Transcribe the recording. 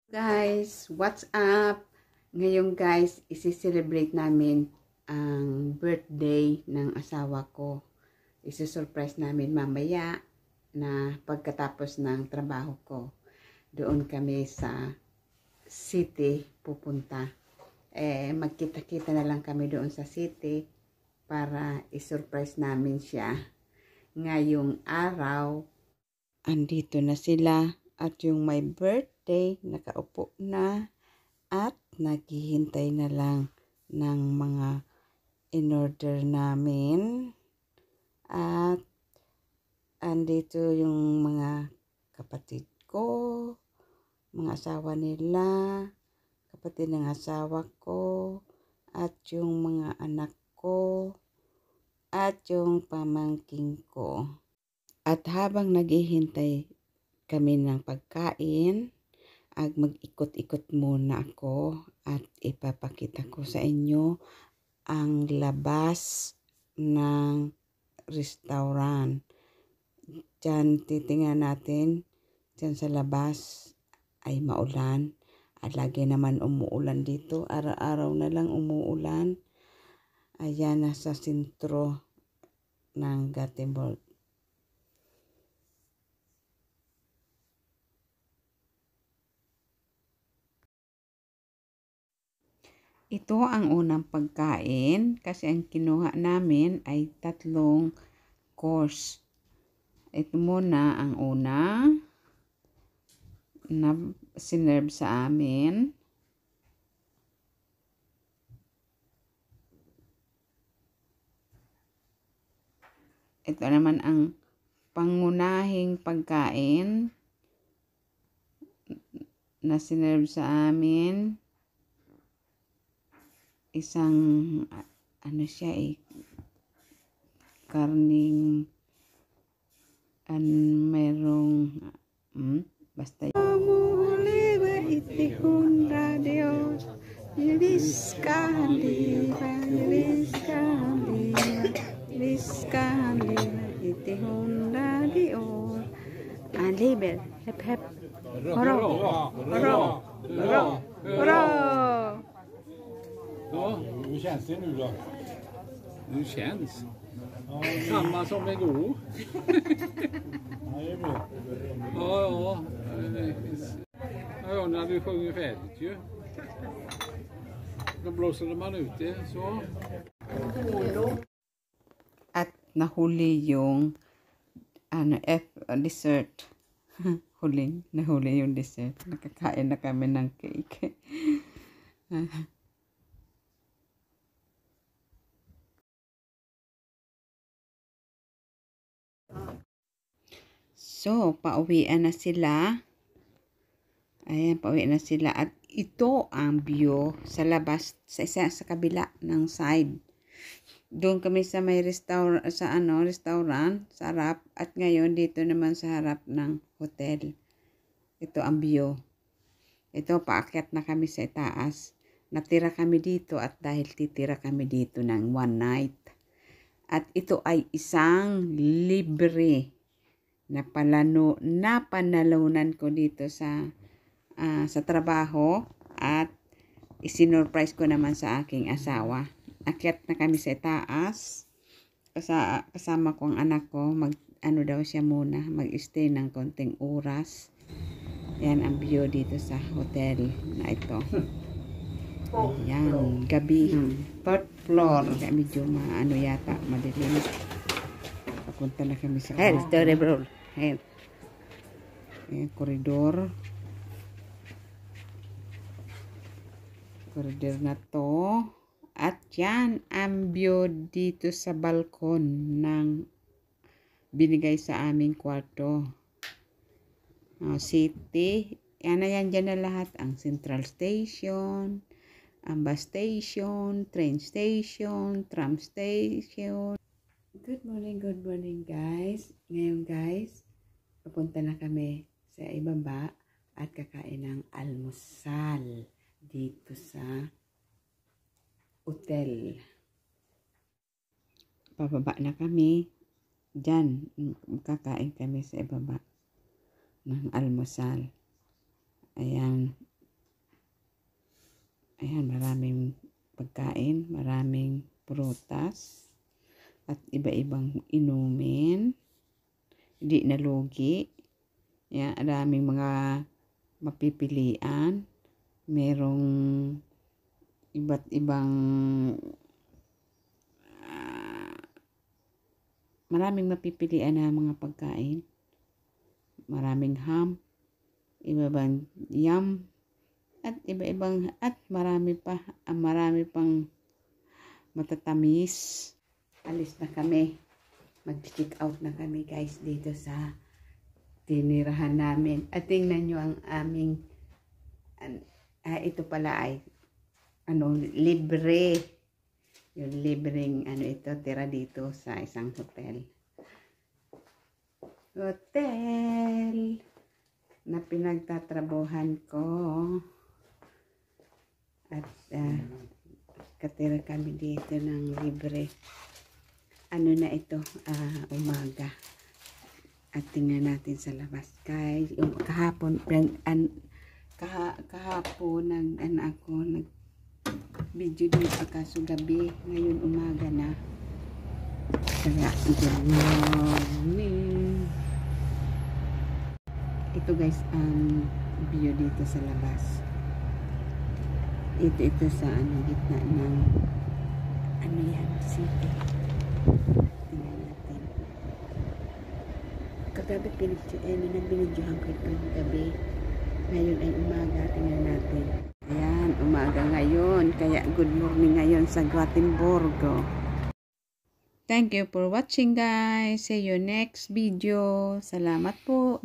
Guys, what's up? Ngayon guys, isi-celebrate namin ang birthday ng asawa ko. Isi-surprise namin mamaya na pagkatapos ng trabaho ko. Doon kami sa city pupunta. Magkita-kita na lang kami doon sa city para isurprise namin siya. Ngayong araw, andito na sila. At yung may birthday, nakaupo na at naghihintay na lang ng mga in-order namin. At andito yung mga kapatid ko, mga asawa nila, kapatid ng asawa ko, at yung mga anak ko, at yung pamangking ko. At habang naghihintay kami ng pagkain, mag-ikot-ikot muna ako at ipapakita ko sa inyo ang labas ng restaurant. Diyan titingnan natin, diyan sa labas ay maulan at lagi naman umuulan dito. Araw-araw na lang umuulan. Ayan, nasa sentro ng Gothenburg. Ito ang unang pagkain kasi ang kinuha namin ay 3 course. Ito muna ang una na sinerve sa amin. Ito naman ang pangunahing pagkain na sinerve sa amin. Isang siya karning merong basta Liber, hep hep, hurra, hurra, hurra, hurra. Ja, hur känns det nu då? Det känns samma som igår. Ja, när du sjunger färdigt ju. Då blåser man ut det så. At nahuli yung dessert. Nahuli yung dessert. Nakakain na kami ng cake. So, pauwian na sila. Ayan, pauwian na sila. At ito ang view sa labas, sa kabila ng side. Doon kami sa may restaurant, sa harap. At ngayon, dito naman sa harap ng hotel. Ito ang view. Ito, paakyat na kami sa itaas. Natira kami dito at dahil titira kami dito ng one night. At ito ay isang libre na panalunan ko dito sa trabaho at isinurprise ko naman sa aking asawa. Akyat na kami sa taas. Kasama ko ang anak ko. Daw siya muna. Mag-stay ng konting oras. Yan ang view dito sa hotel na ito. Yan, gabi. 4th floor. Kaya medyo yata, madilim. Papunta na kami sa cerebral. Ayan, koridor. Koridor na to. At yan ang view dito sa balkon ng binigay sa aming kwarto. City. Yan na yan dyan na lahat. Ang central station, ang bus station, train station, tram station. Good morning guys. Ngayon guys, papunta na kami sa ibaba at kakain ng almusal dito sa hotel. Pababa na kami. Diyan, kakain kami sa ibaba ng almusal. Ayan, Ayan, maraming pagkain, maraming prutas, at iba-ibang inumin. Hindi na lugi. Ayan, maraming mga mapipilian. Merong iba't ibang maraming mapipilian na mga pagkain. Maraming ham, iba-ibang yam, at iba-ibang, at marami pang matatamis. Alis na kami. Mag-check out na kami guys dito sa tinirahan namin. At tingnan nyo ang aming ito pala ay libre. Yung libreng ito, tira dito sa isang hotel na pinagtatrabuhan ko. At katira kami dito ng libre. Na ito, umaga. At tingnan natin sa labas guys. Yung kahapon ako nag video dito kaso gabi. Ngayon umaga na. Kaya good morning. Ito guys ang view dito sa labas. Ito sa gitna ng yan, city. Tingnan natin. Kagabi binidyohan ko ito gabi. Ngayon ay umaga. Tingnan natin. Ayan, umaga ngayon. Kaya good morning ngayon sa Gothenburg. Thank you for watching guys. See you next video. Salamat po.